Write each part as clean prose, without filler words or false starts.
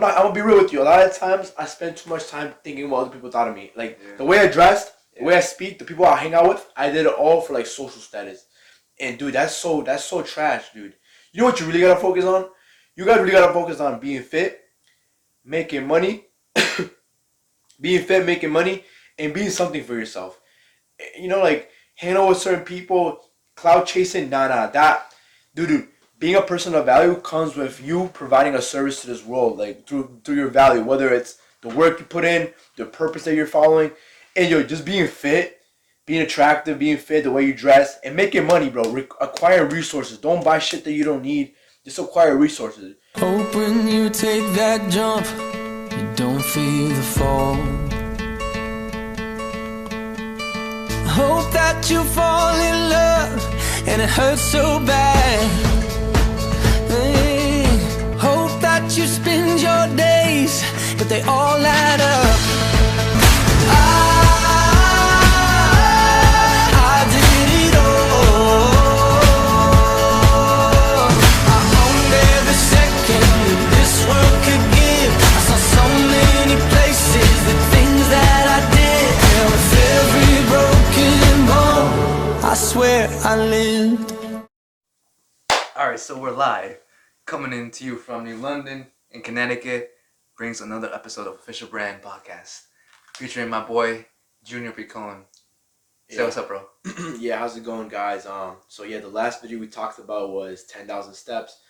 I'm gonna be real with you. A lot of times I spend too much time thinking what other people thought of me. Like the way I dressed, the way I speak, the people I hang out with, I did it all for like social status. And dude, that's so trash, dude. You know what you really gotta focus on? You guys really gotta focus on being fit, making money, being fit, making money, and being something for yourself. Like hanging out with certain people, cloud chasing, nah, dude. Being a person of value comes with you providing a service to this world, like through your value, whether it's the work you put in, the purpose that you're following, and just being fit, being attractive, being fit, the way you dress, and making money, bro. Acquire resources. Don't buy shit that you don't need. Just acquire resources. Hope when you take that jump, you don't feel the fall. Hope that you fall in love and it hurts so bad. Hey, hope that you spend your days, but they all add up. I did it all. I owned every second that this world could give. I saw so many places, the things that I did. And with every broken bone, I swear I lived. Alright, so we're live. Coming in to you from New London in Connecticut. Brings another episode of Official Brand Podcast. Featuring my boy, Junior Picon. Say what's up, bro. Yeah, how's it going, guys? The last video we talked about was 10,000 steps.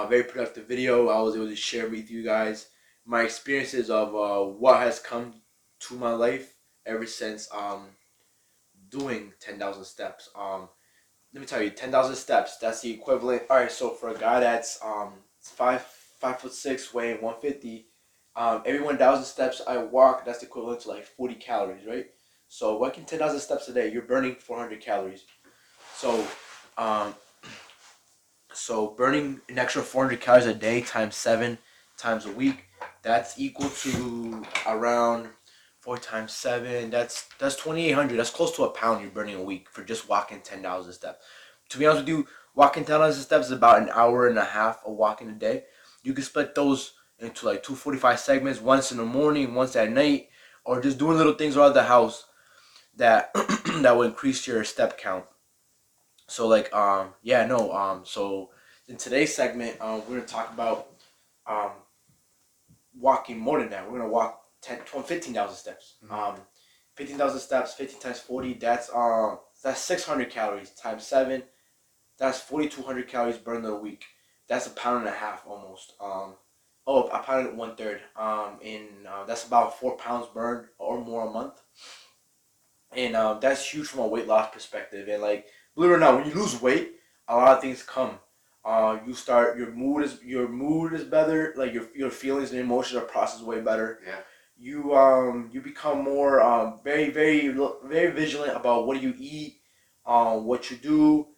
Very productive video. I was able to share with you guys my experiences of what has come to my life ever since doing 10,000 steps. Let me tell you, 10,000 steps. That's the equivalent. All right, so for a guy that's 5'6", weighing 150, every 1,000 steps I walk, that's equivalent to like 40 calories, right? So walking 10,000 steps a day, you're burning 400 calories. So burning an extra 400 calories a day times 7 times a week, that's equal to around 4 times 7. That's 2,800. That's close to a pound you're burning a week for just walking 10,000 steps. To be honest with you, walking 10,000 steps is about an hour and a half of walking a day. You can split those into like 2:45 segments, once in the morning, once at night, or just doing little things around the house that that will increase your step count. So so in today's segment, we're gonna talk about um walking more than that. We're gonna walk 15,000 steps. 15,000 steps, 15 times 40. That's 600 calories times 7. That's 4,200 calories burned in a week. That's a pound and a half almost. A pound and 1/3. That's about 4 pounds burned or more a month. And that's huge from a weight loss perspective. And like, believe it or not, when you lose weight, a lot of things come. Your mood is better. Like your feelings and emotions are processed way better. Yeah. You become more very very vigilant about what you eat, what you do.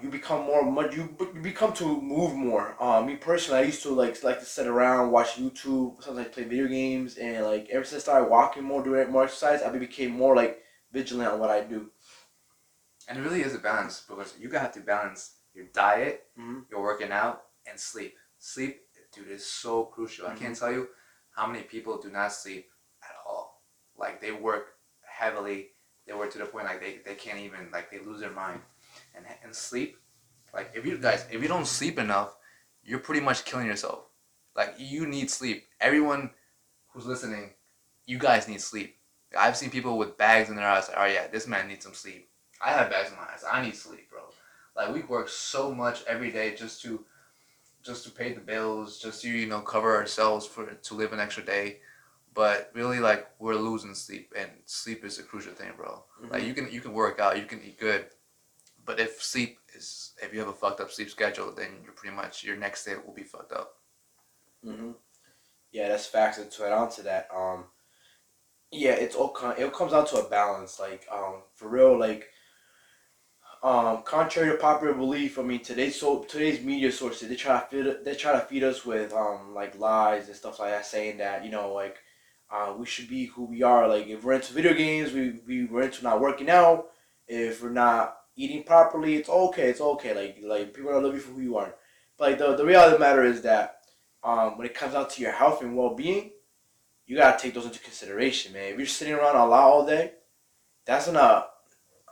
You become you become to move more. Me personally, I used to like to sit around, watch YouTube, sometimes play video games, and like ever since I started walking more, doing more exercise, I became more like vigilant on what I do. And it really is a balance because you have to balance your diet, Mm-hmm. your working out, and sleep. Sleep, dude, is so crucial. Mm-hmm. I can't tell you how many people do not sleep at all. Like they work heavily. They work to the point like they can't even, like, they lose their mind. And sleep, like if you don't sleep enough, you're pretty much killing yourself. Like you need sleep. Everyone who's listening, you guys need sleep. I've seen people with bags in their eyes. Like, oh yeah, this man needs some sleep. I have bags in my eyes. I need sleep, bro. Like we work so much every day just to pay the bills, just to cover ourselves to live an extra day. But really, like, we're losing sleep, and sleep is a crucial thing, bro. Mm-hmm. Like you can work out, you can eat good. But if you have a fucked up sleep schedule, then you're pretty much, your next day will be fucked up. Mm-hmm. Yeah, that's facts. And to add on to that, it comes down to a balance. Like, for real, like, contrary to popular belief, I mean, today's media sources, they try to feed us with like lies and stuff like that, saying that we should be who we are. Like if we're into video games, we're into not working out. If we're not eating properly, it's okay. Like people are looking for who you are. But like the reality of the matter is that when it comes out to your health and well-being, you gotta take those into consideration, man. If you're sitting around a lot all day, that's gonna,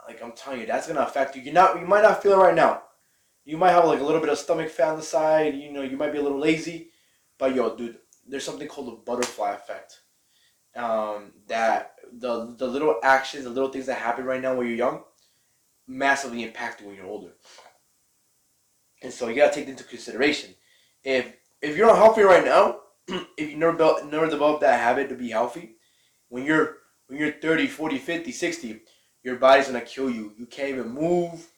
like I'm telling you, that's gonna affect you. You might not feel it right now. You might have like a little bit of stomach fat on the side. You might be a little lazy, but yo, dude, there's something called the butterfly effect. That the little actions, the little things that happen right now when you're young, massively impact you when you're older. And so you gotta take into consideration. If you're not healthy right now, if you never developed that habit to be healthy, when you're 30, 40, 50, 60, your body's gonna kill you. You can't even move.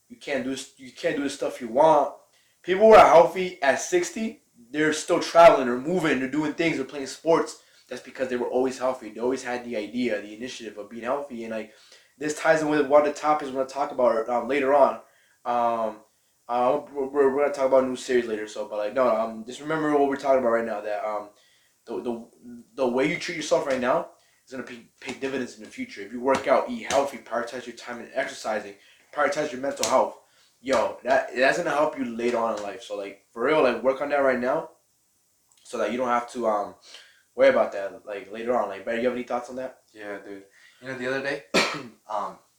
You can't do the stuff you want. People who are healthy at 60, they're still traveling, they're moving, they're doing things, they're playing sports. That's because they were always healthy. They always had the idea, the initiative of being healthy. And like this ties in with one of the topics we're gonna talk about later on. We're gonna talk about a new series later. So, but like no, just remember what we're talking about right now. That the way you treat yourself right now is gonna pay dividends in the future. If you work out, eat healthy, prioritize your time in exercising, prioritize your mental health. Yo, that's gonna help you later on in life. So like for real, like work on that right now, so that you don't have to worry about that like later on. Like, Barry, you have any thoughts on that? Yeah, dude. The other day,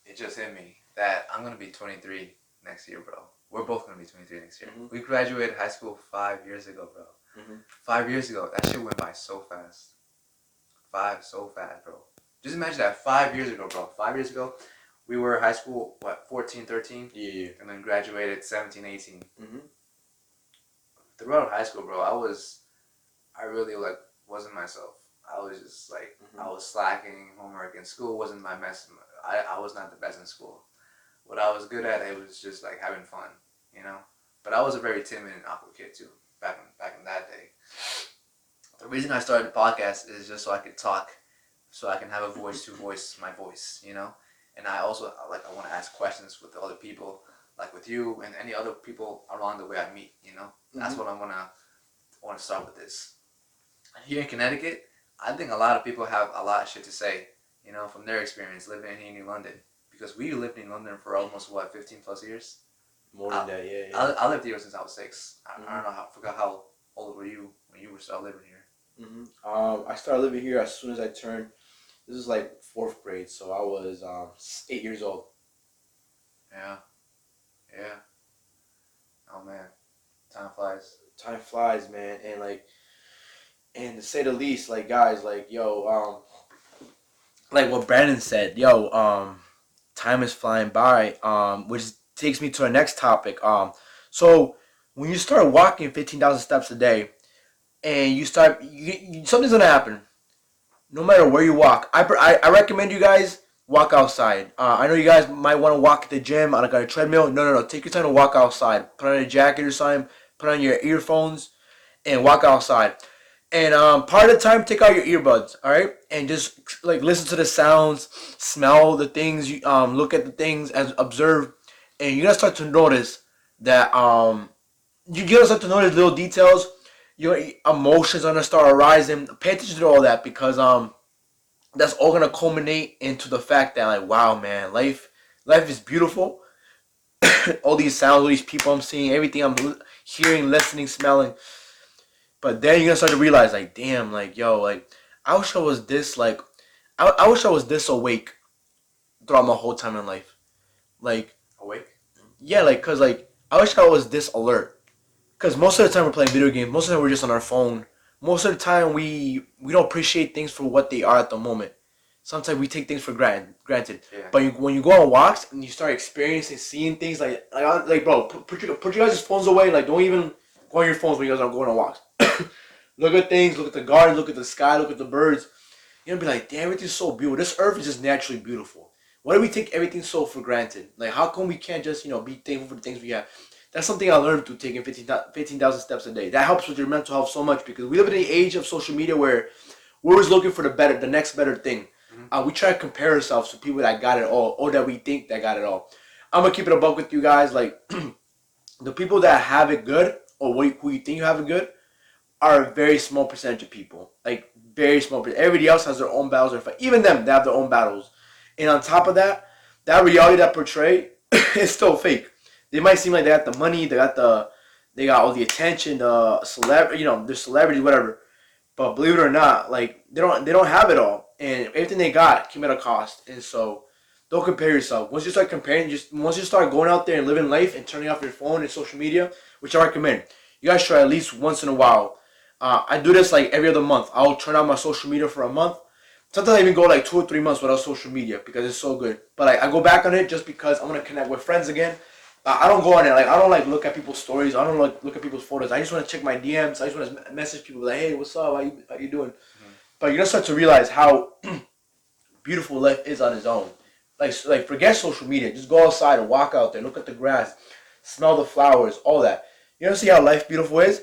it just hit me that I'm gonna be 23 next year, bro. We're both gonna be 23 next year. We graduated high school 5 years ago, bro. 5 years ago, that shit went by so fast. So fast, bro. Just imagine that 5 years ago, bro. 5 years ago, we were high school, 14, 13? Yeah. And then graduated 17, 18. Throughout high school, bro, I really wasn't myself. I was just I was slacking homework, and school wasn't my best. I was not the best in school. What I was good at, it was just having fun, But I was a very timid and awkward kid too, back in that day. The reason I started the podcast is just so I could talk, so I can have a voice to voice my voice, And I also I want to ask questions with other people, like with you and any other people along the way I meet, That's what I want to start with this. Here in Connecticut, I think a lot of people have a lot of shit to say, from their experience living here in New London. Because we lived in London for almost, 15 plus years? More than that, yeah. I lived here since I was 6. I don't know, I forgot how old were you when you were still living here? I started living here as soon as I turned, this is 4th grade, so I was 8 years old. Yeah. Oh man, time flies. Time flies, man, and to say the least, guys, yo, like what Brandon said, yo, time is flying by, which takes me to our next topic. So when you start walking 15,000 steps a day, and you start, something's gonna happen. No matter where you walk, I recommend you guys walk outside. I know you guys might want to walk at the gym on a treadmill. No. Take your time to walk outside. Put on a jacket or something. Put on your earphones, and walk outside. And part of the time, take out your earbuds, all right, and just listen to the sounds, smell the things, look at the things, and observe, and you're gonna start to notice that you're gonna start to notice little details. Your emotions are gonna start arising. Pay attention to all that, because that's all gonna culminate into the fact that wow, man, life is beautiful. All these sounds, all these people I'm seeing, everything I'm hearing, listening, smelling. But then you're gonna start to realize, damn, yo, I wish I was this, I wish I was this awake throughout my whole time in life. Awake? Yeah, cause I wish I was this alert. Cause most of the time we're playing video games. Most of the time we're just on our phone. Most of the time we don't appreciate things for what they are at the moment. Sometimes we take things for granted. Yeah. But when you go on walks and you start experiencing, seeing things, bro, put your guys' phones away. Don't even go on your phones when you guys are going on walks. Look at things, look at the garden, look at the sky, look at the birds. You're gonna be like, damn, everything's so beautiful. This earth is just naturally beautiful. Why do we take everything so for granted? How come we can't just, be thankful for the things we have? That's something I learned through taking 15,000 steps a day. That helps with your mental health so much, because we live in an age of social media where we're always looking for the next better thing. We try to compare ourselves to people that got it all, or that we think that got it all. I'm gonna keep it a buck with you guys. The people that have it good, or who you think you have it good, are a very small percentage of people. Very small percentage. Everybody else has their own battles. Even them, they have their own battles. And on top of that, that reality that portray is still fake. They might seem like they got the money, they they got all the attention, the celebrity, they're celebrities, whatever. But believe it or not, like they don't have it all, and everything they got came at a cost. And so, don't compare yourself. Once you start comparing, just once you start going out there and living life and turning off your phone and social media, which I recommend, you guys try at least once in a while. I do this like every other month. I'll turn on my social media for a month. Sometimes I even go like 2 or 3 months without social media because it's so good. But like I go back on it just because I want to connect with friends again. I don't go on it. Like I don't like look at people's stories. I don't like look at people's photos. I just want to check my DMs. I just want to message people like, hey, what's up? How you doing? Mm-hmm. But you're gonna start to realize how beautiful life is on its own. Like forget social media. Just go outside and walk out there. Look at the grass, smell the flowers, all that. You gonna see how life beautiful is.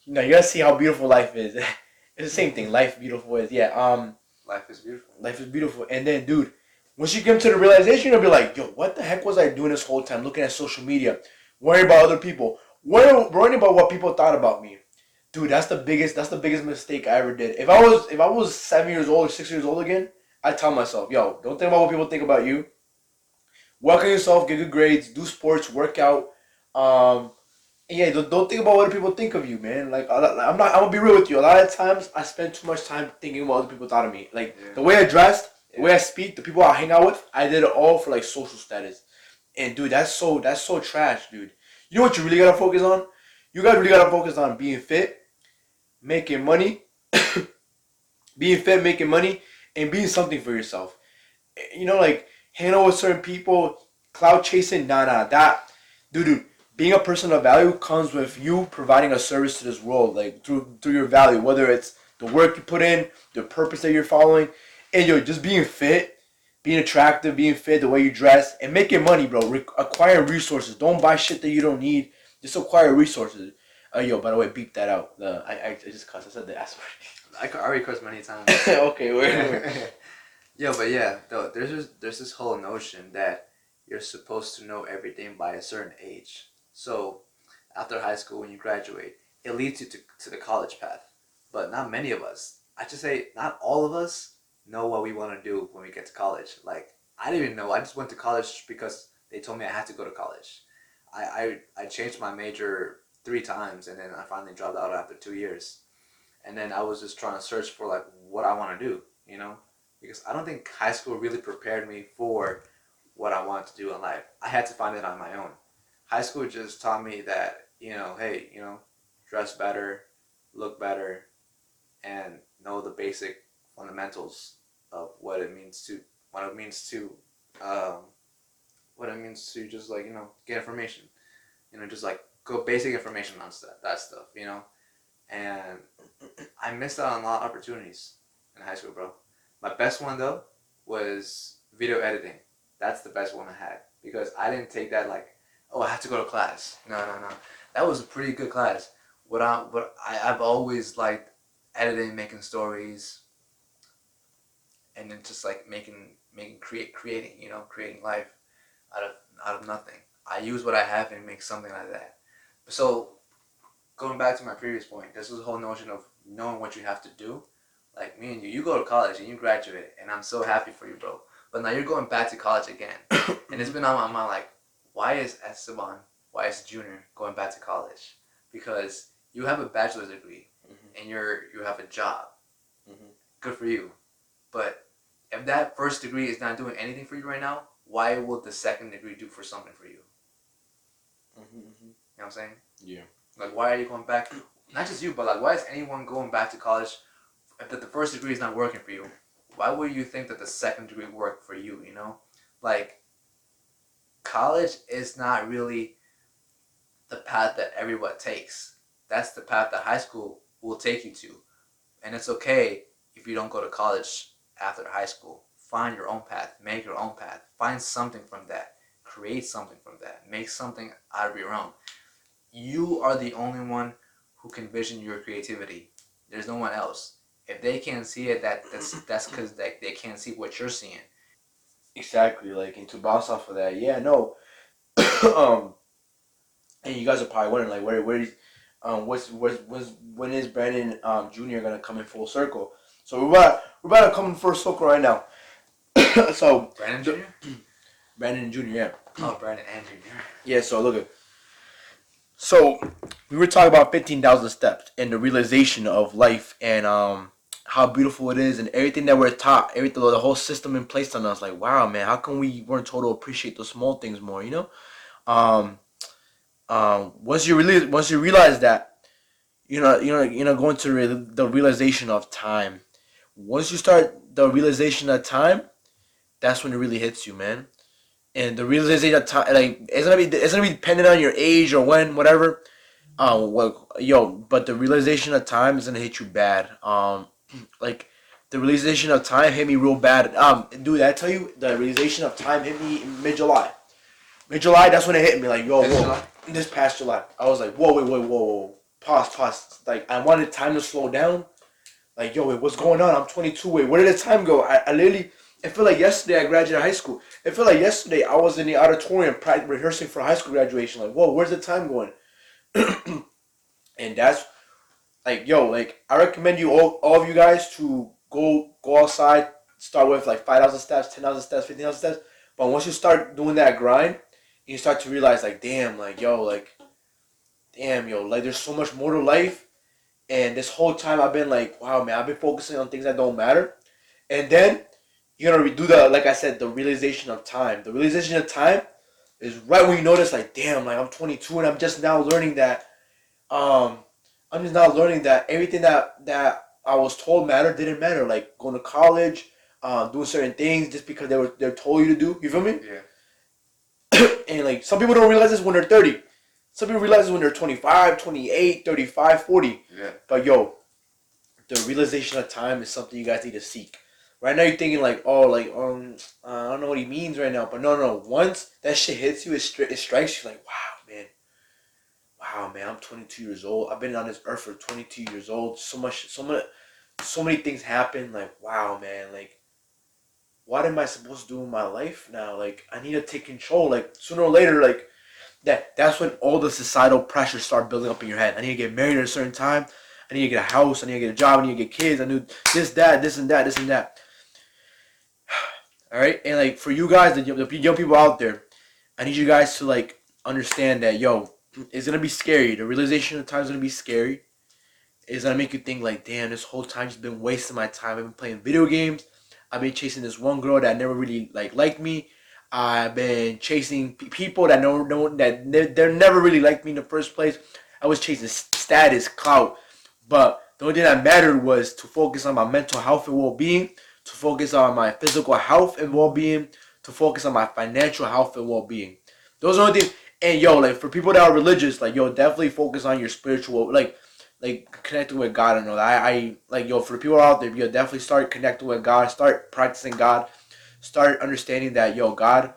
You gotta see how beautiful life is. It's the same thing. Life beautiful is. Yeah. Life is beautiful. Life is beautiful. And then, dude, once you come to the realization, you're gonna be like, yo, what the heck was I doing this whole time? Looking at social media, worrying about other people, worrying about what people thought about me. Dude, that's the biggest mistake I ever did. If I was 7 years old or 6 years old again, I'd tell myself, yo, don't think about what people think about you. Work on yourself, get good grades, do sports, work out. Yeah, don't think about what people think of you, man. Like I'm gonna be real with you. A lot of times I spend too much time thinking about what other people thought of me. Like the way I dressed, the way I speak, the people I hang out with, I did it all for like social status. And dude, that's so trash, dude. You know what you really gotta focus on? You guys really gotta focus on being fit, making money, and being something for yourself. Like hanging out with certain people, cloud chasing, that, dude. Being a person of value comes with you providing a service to this world, like through your value, whether it's the work you put in, the purpose that you're following, and just being fit, being attractive, being fit, the way you dress, and making money, bro. Acquiring resources. Don't buy shit that you don't need. Just acquire resources. By the way, beep that out. I just cussed. I said the S word. I already cursed many times. Okay, wait. Though there's this whole notion that you're supposed to know everything by a certain age. So, after high school, when you graduate, it leads you to the college path. But not many of us, I should say, not all of us know what we want to do when we get to college. Like, I didn't even know. I just went to college because they told me I had to go to college. I changed my major 3 times, and then I finally dropped out after 2 years. And then I was just trying to search for, like, what I want to do, Because I don't think high school really prepared me for what I wanted to do in life. I had to find it on my own. High school just taught me that, hey, dress better, look better, and know the basic fundamentals of what it means to just like, get information. Just like go basic information on that stuff, And I missed out on a lot of opportunities in high school, bro. My best one though was video editing. That's the best one I had because I didn't take that like, oh, I have to go to class. No. That was a pretty good class. I've always liked editing, making stories, and then just like creating life out of nothing. I use what I have and make something like that. So, going back to my previous point, this was the whole notion of knowing what you have to do. Like me and you go to college and you graduate, and I'm so happy for you, bro. But now you're going back to college again, and it's been on my mind like, why is Junior going back to college? Because you have a bachelor's degree, and you have a job. Good for you. But if that first degree is not doing anything for you right now, why will the second degree do for something for you? You know what I'm saying? Yeah. Like, why are you going back? Not just you, but like, why is anyone going back to college if the first degree is not working for you? Why would you think that the second degree worked for you, Like, college is not really the path that everyone takes. That's the path that high school will take you to. And it's okay if you don't go to college after high school. Find your own path. Make your own path. Find something from that. Create something from that. Make something out of your own. You are the only one who can vision your creativity. There's no one else. If they can't see it, that's because they can't see what you're seeing. Exactly. Like, and to bounce off of that, yeah, no. And you guys are probably wondering, like, where is, when is Brandon Jr. gonna come in full circle? So we're about to come in full circle right now. So Brandon Jr. Brandon Jr. Yeah. Oh, Brandon and Jr. Yeah. So look at So we were talking about 15,000 steps and the realization of life and how beautiful it is and everything that we're taught, everything, the whole system in place on us. Like, wow, man, how come we weren't told to appreciate the small things more? You know, um, once you realize that, going to the realization of time. Once you start the realization of time, that's when it really hits you, man. And the realization of time, like it's gonna be dependent on your age or when, whatever. But the realization of time is gonna hit you bad. Like the realization of time hit me real bad. Dude, I tell you, the realization of time hit me in mid July. Mid July, that's when it hit me. Like, yo, This whoa, July? this past July, I was like, whoa, whoa, pause. Like, I wanted time to slow down. Like, yo, wait, what's going on? I'm 22. Wait, where did the time go? I literally, it felt like yesterday I graduated high school. It felt like yesterday I was in the auditorium rehearsing for high school graduation. Like, whoa, where's the time going? And that's like, yo, like I recommend you all of you guys to go outside. Start with like 5,000 steps, 10,000 steps, 15,000 steps. But once you start doing that grind, you start to realize like, damn, yo, like there's so much more to life. And this whole time I've been like, wow, man, I've been focusing on things that don't matter. And then you're gonna do like I said, the realization of time. The realization of time is right when you notice, like, damn, like I'm 22 and I'm just now learning that. Um, I'm just now learning that everything that I was told mattered didn't matter. Like going to college, doing certain things just because they're told you to do. You feel me? Yeah. And like some people don't realize this when they're 30. Some people realize this when they're 25, 28, 35, 40. Yeah. But yo, the realization of time is something you guys need to seek. Right now you're thinking like, oh, like I don't know what he means right now, but no. Once that shit hits you, it strikes you like, wow, man, I'm 22 years old. I've been on this earth for 22 years old. So many things happen. Like, wow, man, like, what am I supposed to do in my life now? Like, I need to take control. Like, sooner or later, like, that's when all the societal pressures start building up in your head. I need to get married at a certain time. I need to get a house. I need to get a job. I need to get kids. I need this, that, this and that, this and that. All right, and like for you guys, the young people out there, I need you guys to like understand that yo, it's gonna be scary. The realization of time is gonna be scary. It's gonna make you think like, damn, this whole time just been wasting my time. I've been playing video games. I've been chasing this one girl that never really liked me. I've been chasing people that they're never really liked me in the first place. I was chasing status, clout, but the only thing that mattered was to focus on my mental health and well-being, to focus on my physical health and well-being, to focus on my financial health and well-being. Those are the things. And yo, like for people that are religious, like yo, definitely focus on your spiritual, like connecting with God and all that. I like yo, for the people out there, yo, definitely start connecting with God, start practicing God, start understanding that yo, God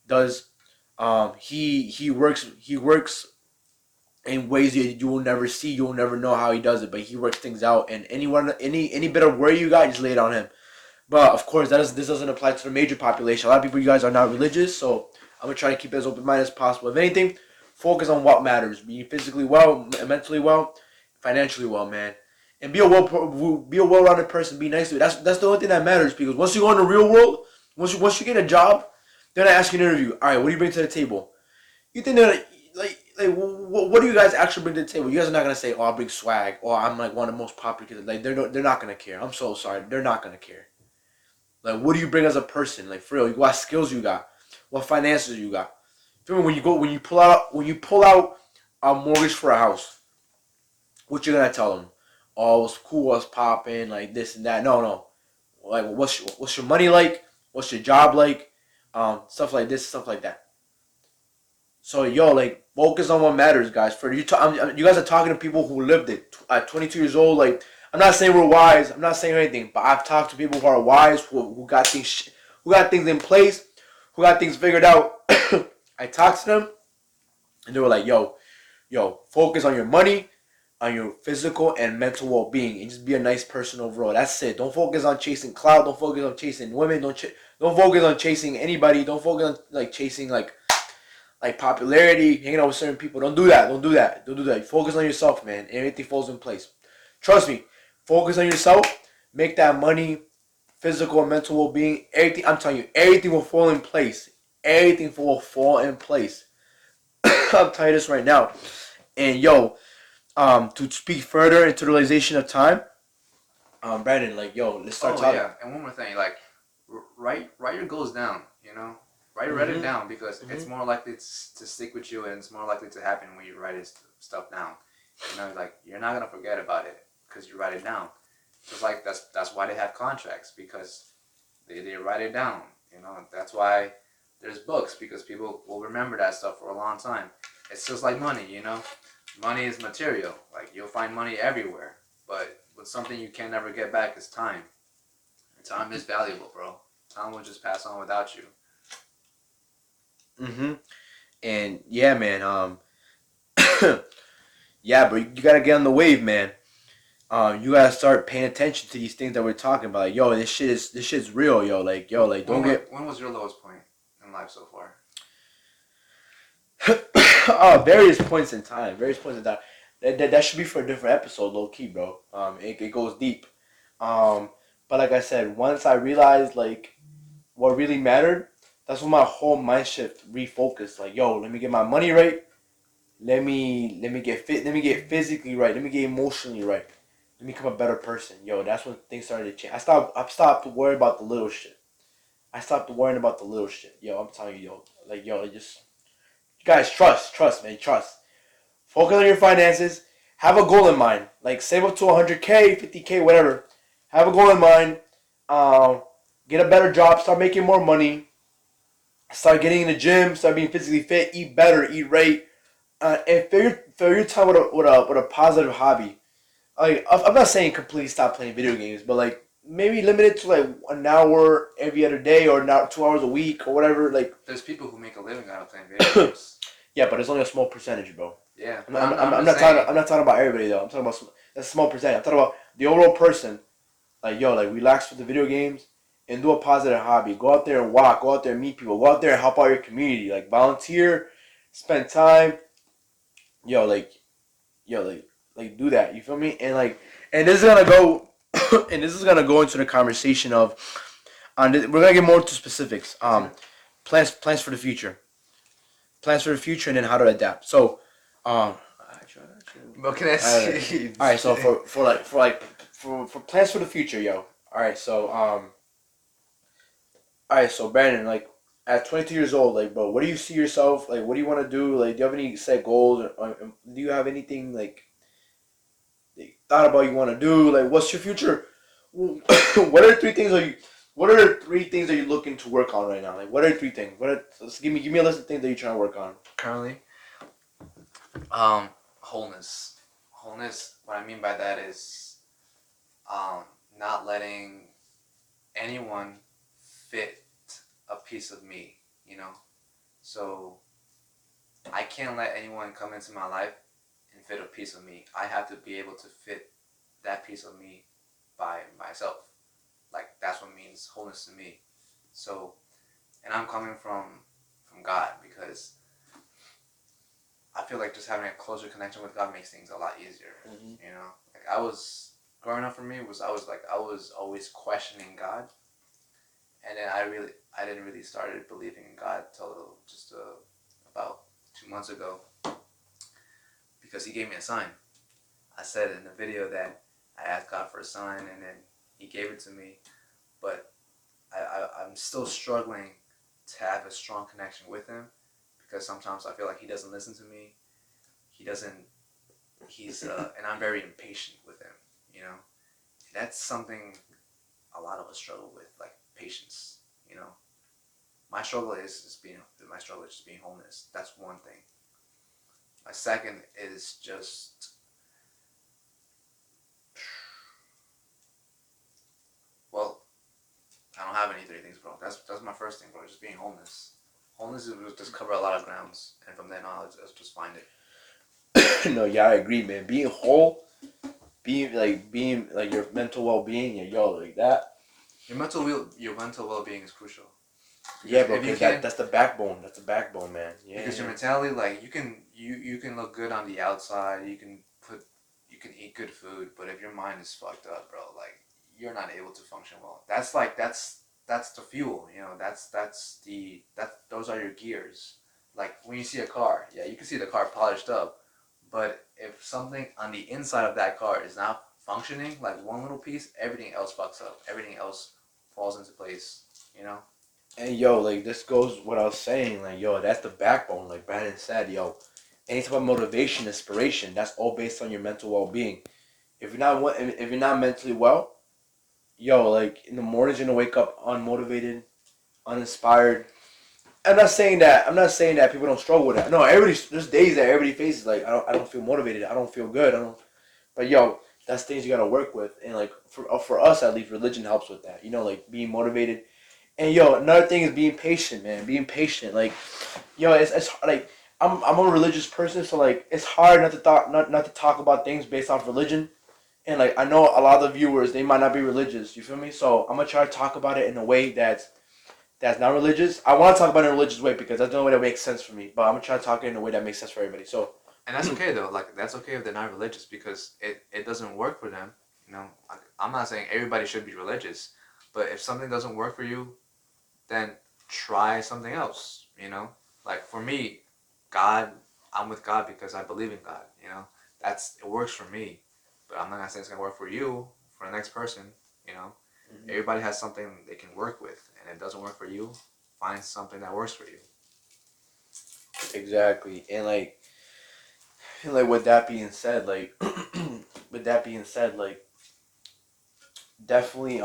does, he works in ways that you will never see, you will never know how he does it, but he works things out. And any bit of worry you got, just lay it on him. But of course, this doesn't apply to the major population. A lot of people, you guys are not religious, so I'm gonna try to keep it as open minded as possible. If anything, focus on what matters: being physically well, mentally well, financially well, man, and be a well-rounded person. Be nice to it. That's the only thing that matters. Because once you go in the real world, once you get a job, they're gonna ask you in an interview. All right, what do you bring to the table? You think they're what do you guys actually bring to the table? You guys are not gonna say, "Oh, I bring swag," or "I'm like one of the most popular kids." Like they're not gonna care. I'm so sorry, they're not gonna care. Like, what do you bring as a person? Like, for real, what skills you got? What finances you got? Feel me? When you pull out a mortgage for a house, what you gonna tell them? Oh, it's cool, what's popping, like this and that. No. Like, what's your money like? What's your job like? Stuff like this, stuff like that. So, yo, like, focus on what matters, guys. For you, you guys are talking to people who lived it at 22 years old. Like, I'm not saying we're wise. I'm not saying anything, but I've talked to people who are wise, who got things in place, who got things figured out. I talked to them, and they were like, yo, focus on your money, on your physical and mental well-being, and just be a nice person overall. That's it. Don't focus on chasing clout. Don't focus on chasing women. Don't focus on chasing anybody. Don't focus on like chasing like popularity, hanging out with certain people. Don't do that. Focus on yourself, man. And everything falls in place. Trust me. Focus on yourself. Make that money, physical and mental well-being. Everything. I'm telling you, everything will fall in place. Everything will fall in place. I'm telling you this right now. And to speak further into the realization of time, Brandon, like, let's start talking. Yeah, and one more thing, like, write your goals down. You know, write it down because it's more likely to stick with you, and it's more likely to happen when you write stuff down. You know, like, you're not gonna forget about it because you write it down. Just like that's why they have contracts, because they write it down. You know, that's why there's books, because people will remember that stuff for a long time. It's just like money, you know. Money is material. Like, you'll find money everywhere, but with something you can never get back is time. And time is valuable, bro. Time will just pass on without you. And yeah, man. Yeah, bro. You gotta get on the wave, man. You gotta start paying attention to these things that we're talking about. Like, this shit's real, yo. Like, don't get. When was your lowest point in life so far? Various points in time. That should be for a different episode, low key, bro. It goes deep. But like I said, once I realized like what really mattered, that's when my whole mind shift refocused. Like, let me get my money right. Let me get fit. Let me get physically right. Let me get emotionally right. Let me become a better person. That's when things started to change. I stopped worrying about the little shit. I'm telling you, just you guys trust, man, trust. Focus on your finances. Have a goal in mind. Like, save up to 100K, 50K, whatever. Have a goal in mind. Get a better job. Start making more money. Start getting in the gym. Start being physically fit. Eat better. Eat right. And fill your time with a positive hobby. Like, I'm not saying completely stop playing video games, but like, maybe limit it to like an hour every other day, or not 2 hours a week, or whatever. Like, there's people who make a living out of playing video games. Yeah, but it's only a small percentage, bro. Yeah, I'm not talking about everybody though. I'm talking about that's a small percentage. I'm talking about the overall person. Like, relax with the video games and do a positive hobby. Go out there and walk. Go out there and meet people. Go out there and help out your community. Like, volunteer, spend time. Like do that. You feel me? And this is gonna go, into the conversation of, we're gonna get more into specifics. Plans for the future. Plans for the future, and then how to adapt. So, What can I say? All right. So for plans for the future, yo. All right. So Brandon, like, at 22 years old, like, bro, what do you see yourself? Like, what do you want to do? Like, do you have any set goals? Or do you have anything like that you thought about you want to do? Like, what's your future? What are the three things that you're looking to work on right now? Like, what are the three things? Give me a list of things that you're trying to work on currently. Wholeness. What I mean by that is, not letting anyone fit a piece of me. You know, so I can't let anyone come into my life and fit a piece of me. I have to be able to fit that piece of me by myself. Like, that's what means wholeness to me. So, and I'm coming from God, because I feel like just having a closer connection with God makes things a lot easier. You know, like, growing up for me was I was always questioning God, and then I didn't really started believing in God till just about 2 months ago, because He gave me a sign. I said in the video that I asked God for a sign, and then He gave it to me, but I'm still struggling to have a strong connection with Him, because sometimes I feel like He doesn't listen to me. And I'm very impatient with Him, you know. And that's something a lot of us struggle with, like patience, you know. My struggle is just being homeless. That's one thing. My second is just, well, I don't have any three things, bro. That's my first thing, bro. Just being homeless. Homeless will just cover a lot of grounds, and from then on, I'll just find it. No, yeah, I agree, man. Being whole, being like your mental well-being, like that. Your mental well-being is crucial. Yeah, bro. That's the backbone. That's the backbone, man. Yeah. Because your mentality, like, you can look good on the outside. You can eat good food, but if your mind is fucked up, bro, like, you're not able to function well. That's the fuel, you know. Those are your gears. Like, when you see a car, yeah, you can see the car polished up, But if something on the inside of that car is not functioning, like one little piece, everything else fucks up. Everything else falls into place. You know. And yo, like this goes what I was saying, like yo, that's the backbone. Like Brandon said, yo, any type of motivation, inspiration, that's all based on your mental well being. If you're not mentally well, yo, like in the mornings you're gonna wake up unmotivated, uninspired. I'm not saying that people don't struggle with that. No, there's days that everybody faces. Like I don't feel motivated. I don't feel good. I don't. But yo, that's things you gotta work with. And like for us at least, religion helps with that. You know, like being motivated. And yo, another thing is being patient, man. Being patient. Like, yo, it's like I'm a religious person, so like it's hard not to talk about things based off religion. And like I know a lot of the viewers, they might not be religious. You feel me? So I'm gonna try to talk about it in a way that's not religious. I want to talk about it in a religious way because that's the only way that makes sense for me. But I'm gonna try to talk it in a way that makes sense for everybody. So, And that's okay though. Like that's okay if they're not religious because it doesn't work for them. You know, I'm not saying everybody should be religious, but if something doesn't work for you, then try something else. You know, like for me, God, I'm with God because I believe in God. You know, it works for me, but I'm not gonna say it's gonna work for you, for the next person. You know, everybody has something they can work with, and if it doesn't work for you, find something that works for you. exactly. And like with that being said, like with that being said, like definitely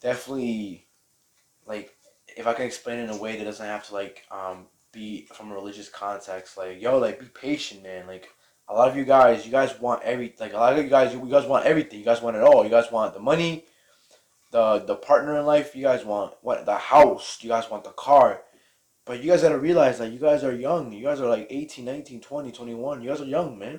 definitely like if I can explain it in a way that doesn't have to like be from a religious context, like yo, like be patient, man. Like a lot of you guys want like a lot of you guys want everything. You guys want it all. You guys want the money, the partner in life. You guys want the house. You guys want the car. But you guys gotta realize that you guys are young. You guys are like 18, 19, 20, 21. You guys are young, man.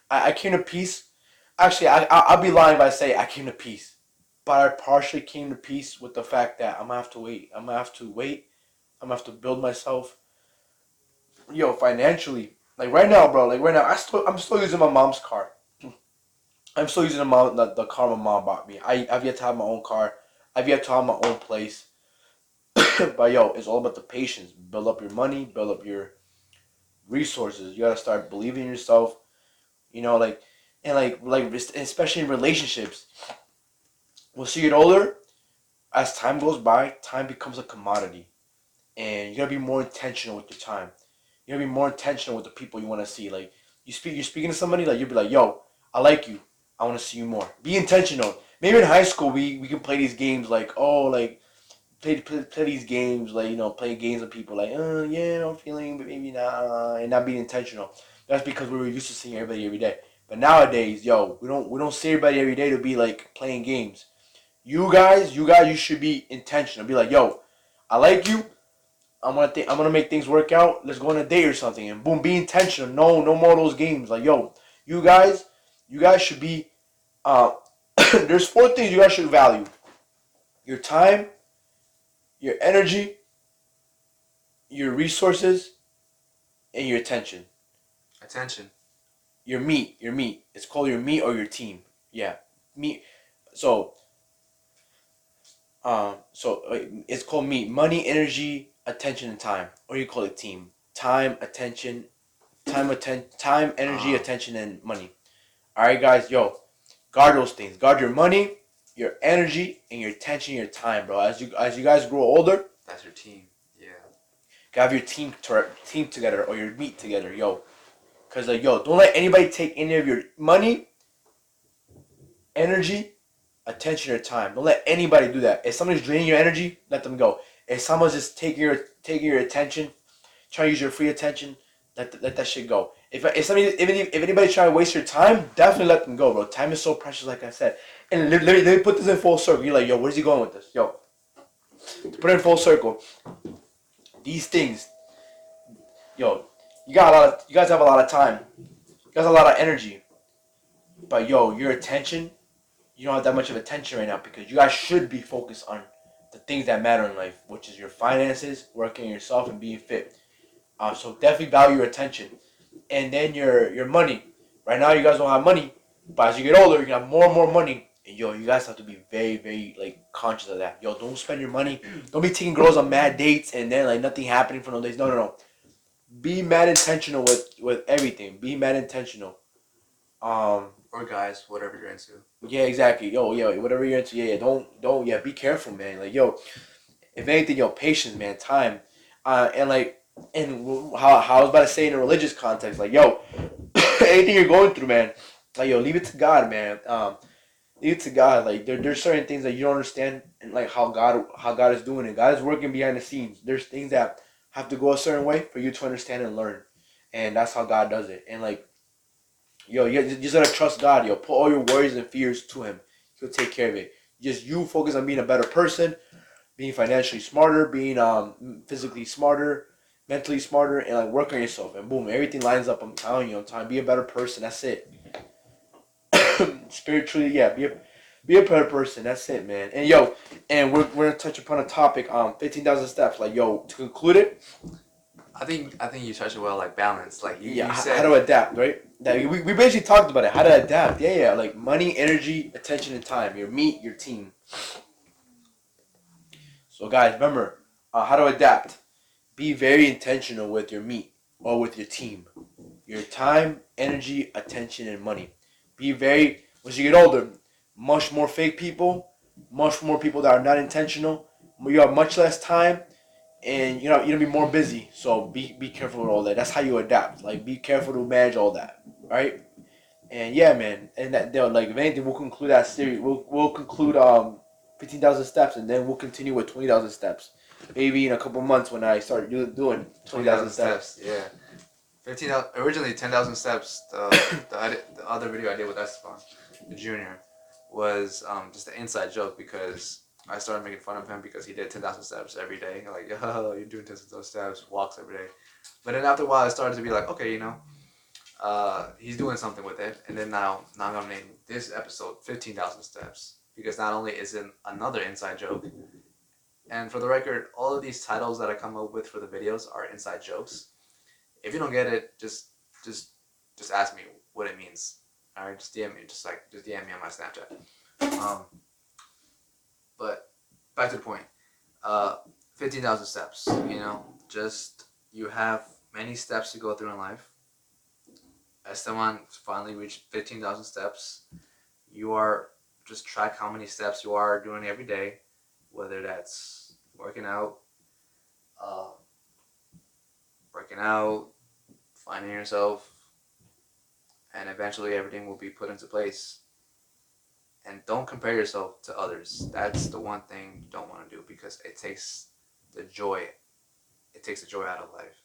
I came to peace. Actually, I'll be lying if I say I came to peace. But I partially came to peace with the fact that I'm gonna have to wait. I'm gonna have to wait. I'm gonna have to build myself. Yo, financially. Like right now, bro. Like right now, I'm still using my mom's car. I'm still using the car my mom bought me. I've yet to have my own car. I've yet to have my own place. But yo, it's all about the patience. Build up your money. Build up your resources. You gotta start believing in yourself. You know, like and like especially in relationships. Once you get older, as time goes by, time becomes a commodity, and you gotta be more intentional with your time. You gotta be more intentional with the people you want to see. Like you're speaking to somebody, like you'll be like, "Yo, I like you. I want to see you more." Be intentional. Maybe in high school we can play these games like, oh, like play these games like play games with people like, yeah, I'm feeling, but maybe not, and not being intentional. That's because we were used to seeing everybody every day. But nowadays, yo, we don't see everybody every day to be like playing games. You should be intentional. Be like, yo, I like you. I'm gonna make things work out. Let's go on a date or something, and boom, be intentional. No more of those games. Like, yo, you guys should be. Uh, there's 4 things you guys should value: your time, your energy, your resources, and your attention. Attention. Your meat. It's called your meat or your team. Yeah, meat. So it's called meat. Money, energy, attention, and time, or you call it team. Time, energy, attention, and money. All right, guys. Yo, guard those things. Guard your money, your energy, and your attention, your time, bro. As you guys grow older, That's your team. Yeah. have your team together or your meat together, yo. Cause like yo, don't let anybody take any of your money, energy, attention, or time. Don't let anybody do that. If somebody's draining your energy, let them go. If someone's just taking your attention, trying to use your free attention, let that shit go. If anybody's trying to waste your time, definitely let them go, bro. Time is so precious, like I said. And let me put this in full circle. You're like, yo, where's he going with this? Yo, to put it in full circle, these things, yo, you guys have a lot of time. You guys have a lot of energy. But yo, your attention, you don't have that much of attention right now because you guys should be focused on the things that matter in life, which is your finances, working on yourself, and being fit. So definitely value your attention, and then your money. Right now, you guys don't have money, but as you get older, you have more and more money. And yo, you guys have to be very, very like conscious of that. Yo, don't spend your money. Don't be taking girls on mad dates and then like nothing happening for no days. No. be mad intentional with everything. Be mad intentional. Or guys, whatever you're into. Yeah, exactly. Yo, whatever you're into, yeah, don't, yeah, be careful, man. Like, yo, if anything, yo, patience, man, time, and like, and how I was about to say in a religious context, like, yo, anything you're going through, man, like, yo, leave it to God, man. Leave it to God. Like, there's certain things that you don't understand, and like how God is doing it. God is working behind the scenes. There's things that have to go a certain way for you to understand and learn, and that's how God does it. And like, yo, you just gotta trust God. Yo, put all your worries and fears to Him. He'll take care of it. Just you focus on being a better person, being financially smarter, being physically smarter, mentally smarter, and like work on yourself. And boom, everything lines up. I'm telling you, I'm trying to be a better person. That's it. Spiritually, yeah, be a better person. That's it, man. And yo, and we're gonna touch upon a topic. 15,000 steps. Like, yo, to conclude it. I think you touched it well, like balance. Like Yeah, you how said, to adapt, right? That we basically talked about it. How to adapt. Yeah, like money, energy, attention, and time. Your meet, your team. So guys, remember how to adapt. Be very intentional with your meet or with your team. Your time, energy, attention, and money. Be very, as you get older, much more fake people, much more people that are not intentional. You have much less time, and you're gonna be more busy. So be careful with all that. That's how you adapt. Like, be careful to manage all that, right? And yeah, man. And that, like, if anything, we'll conclude that series. We'll conclude 15,000 steps, and then we'll continue with 20,000 steps. Maybe in a couple months when I start doing 20,000 steps. Yeah. 15,000, originally 10,000 steps. The other video I did with Esteban, the junior, was just an inside joke because I started making fun of him because he did 10,000 steps every day. Like, yo, you're doing 10,000 steps, walks every day. But then after a while, I started to be like, okay, he's doing something with it. And then now I'm gonna name this episode 15,000 steps because not only is it another inside joke, and for the record, all of these titles that I come up with for the videos are inside jokes. If you don't get it, just ask me what it means. All right, just DM me, just DM me on my Snapchat. But back to the point. 15,000 steps. Just you have many steps to go through in life. Esteban finally reached 15,000 steps. You are just track how many steps you are doing every day, whether that's working out, finding yourself, and eventually everything will be put into place. And don't compare yourself to others. That's the one thing you don't want to do because it takes the joy out of life.